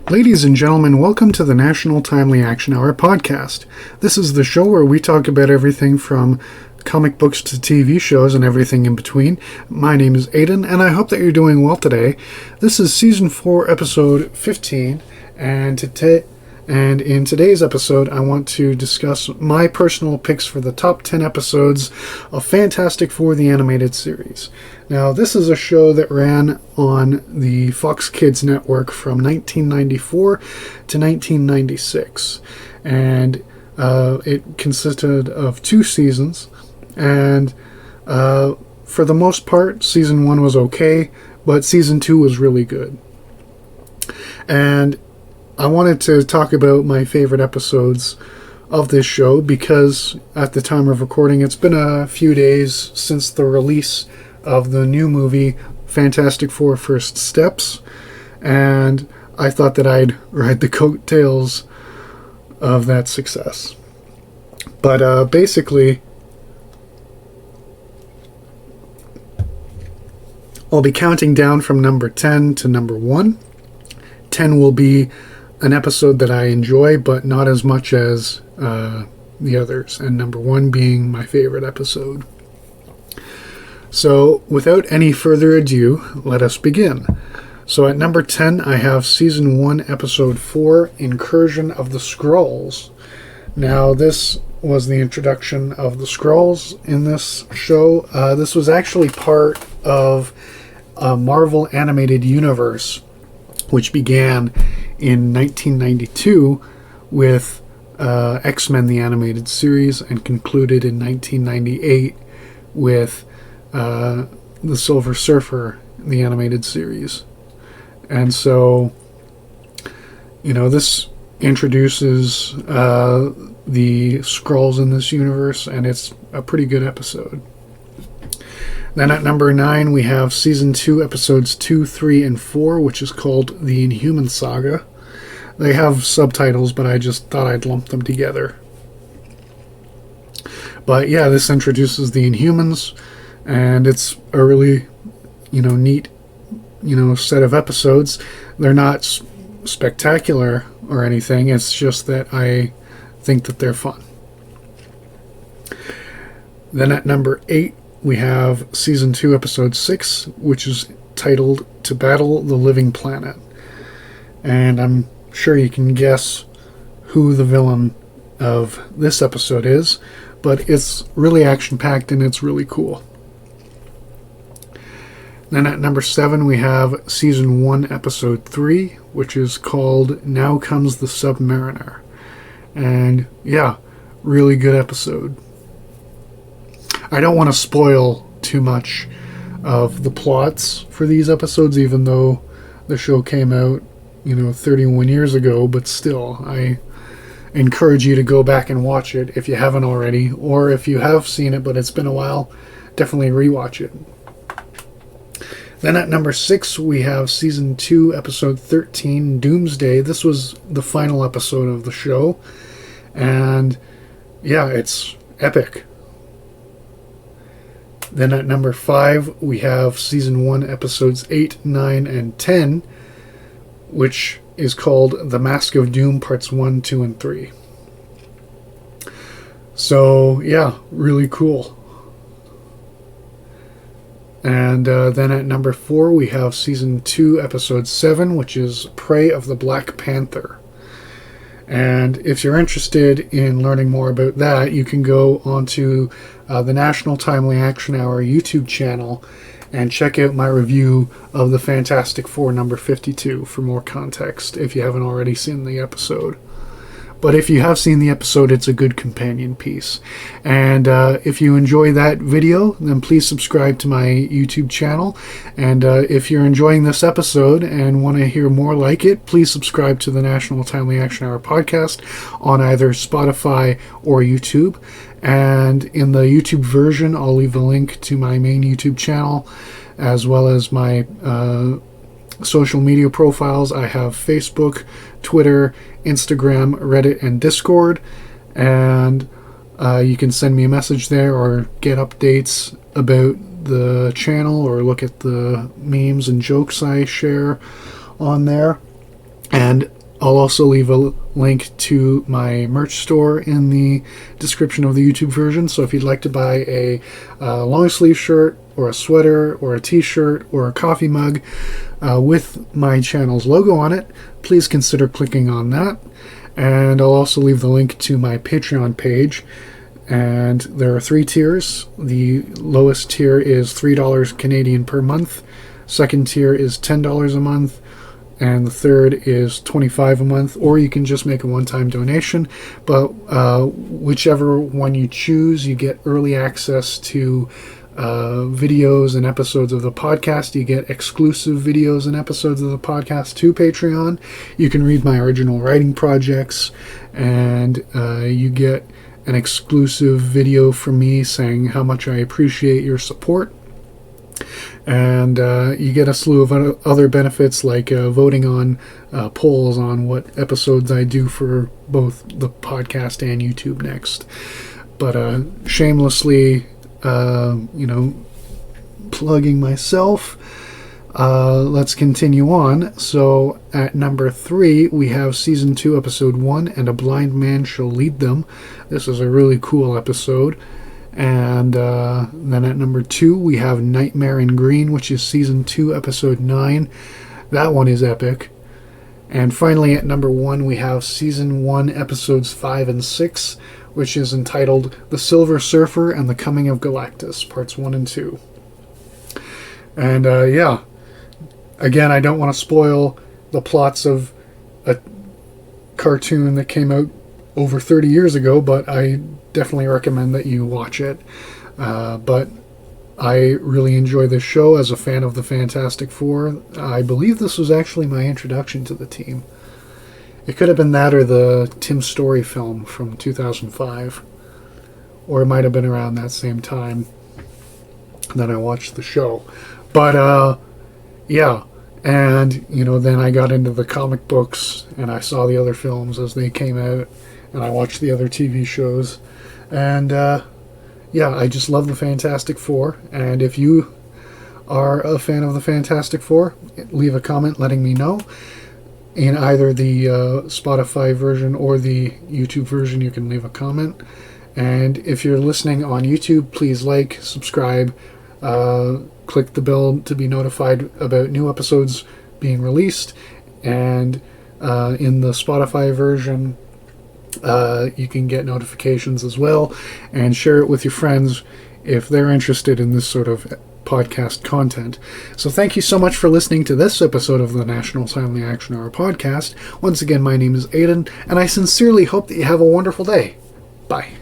Ladies and gentlemen, welcome to the National Timely Action Hour podcast. This is the show where we talk about everything from comic books to TV shows and everything in between. My name is Aidan, and I hope that you're doing well today. This is Season 4, Episode 15, and in today's episode, I want to discuss my personal picks for the top 10 episodes of Fantastic Four, the animated series. Now, this is a show that ran on the Fox Kids network from 1994 to 1996, and it consisted of 2 seasons, and for the most part, Season 1 was okay, but Season 2 was really good. And I wanted to talk about my favorite episodes of this show because at the time of recording, it's been a few days since the release of the new movie Fantastic Four First Steps, and I thought that I'd ride the coattails of that success. But basically, I'll be counting down from number 10 to number 1. 10 will be an episode that I enjoy, but not as much as the others, and number 1 being my favorite episode. So, without any further ado, let us begin. So at number 10, I have Season 1, Episode 4, Incursion of the Skrulls. Now, this was the introduction of the Skrulls in this show. This was actually part of a Marvel animated universe, which began in 1992 with X-Men the Animated Series and concluded in 1998 with the Silver Surfer the Animated Series. And so, this introduces the Skrulls in this universe, and it's a pretty good episode. Then at number 9, we have Season 2, Episodes 2, 3, and 4, which is called The Inhuman Saga. They have subtitles, but I just thought I'd lump them together. But yeah, this introduces the Inhumans, and it's a really, neat, set of episodes. They're not spectacular or anything, it's just that I think that they're fun. Then at number 8, we have Season 2, Episode 6, which is titled To Battle the Living Planet. And I'm sure you can guess who the villain of this episode is, but it's really action-packed and it's really cool. Then at number 7, we have Season 1, Episode 3, which is called Now Comes the Submariner. And yeah, really good episode. I don't want to spoil too much of the plots for these episodes, even though the show came out, 31 years ago, but still, I encourage you to go back and watch it if you haven't already, or if you have seen it but it's been a while, definitely rewatch it. Then at number 6, we have Season 2, Episode 13, Doomsday. This was the final episode of the show, and yeah, it's epic. Then at number 5, we have Season 1, Episodes 8, 9, and 10, which is called The Mask of Doom, Parts 1, 2, and 3. So, yeah, really cool. And then at number 4, we have Season 2, Episode 7, which is Prey of the Black Panther. And if you're interested in learning more about that, you can go onto the National Timely Action Hour YouTube channel and check out my review of the Fantastic Four number 52 for more context if you haven't already seen the episode. But if you have seen the episode, it's a good companion piece. And if you enjoy that video, then please subscribe to my YouTube channel. And if you're enjoying this episode and want to hear more like it, please subscribe to the National Timely Action Hour podcast on either Spotify or YouTube. And in the YouTube version, I'll leave a link to my main YouTube channel as well as my social media profiles. I have Facebook, Twitter, Instagram, Reddit, and Discord, and you can send me a message there or get updates about the channel or look at the memes and jokes I share on there. And I'll also leave a link to my merch store in the description of the YouTube version. So if you'd like to buy a long sleeve shirt or a sweater or a t-shirt or a coffee mug with my channel's logo on it, please consider clicking on that. And I'll also leave the link to my Patreon page. And there are 3 tiers. The lowest tier is $3 Canadian per month. Second tier is $10 a month. And the third is $25 a month, or you can just make a one-time donation. But whichever one you choose, you get early access to videos and episodes of the podcast. You get exclusive videos and episodes of the podcast to Patreon. You can read my original writing projects, and you get an exclusive video from me saying how much I appreciate your support. And you get a slew of other benefits, like voting on polls on what episodes I do for both the podcast and YouTube next. But shamelessly, plugging myself, let's continue on. So at number 3, we have Season 2, Episode 1, And a Blind Man Shall Lead Them. This is a really cool episode. And then at number 2, we have Nightmare in Green, which is Season 2, Episode 9. That one is epic. And finally, at number 1, we have Season 1, Episodes 5 and 6, which is entitled The Silver Surfer and the Coming of Galactus, Parts 1 and 2. And again, I don't want to spoil the plots of a cartoon that came out over 30 years ago, but I definitely recommend that you watch it. But I really enjoy this show as a fan of the Fantastic Four. I believe this was actually my introduction to the team. It could have been that or the Tim Story film from 2005. Or it might have been around that same time that I watched the show. But, yeah. And, then I got into the comic books, and I saw the other films as they came out, and I watched the other TV shows. And, I just love the Fantastic Four. And if you are a fan of the Fantastic Four, leave a comment letting me know. In either the Spotify version or the YouTube version, you can leave a comment. And if you're listening on YouTube, please like, subscribe, click the bell to be notified about new episodes being released. And in the Spotify version, you can get notifications as well, and share it with your friends if they're interested in this sort of podcast content. So thank you so much for listening to this episode of the National Timely Action Hour podcast. Once again, my name is Aidan, and I sincerely hope that you have a wonderful day. Bye.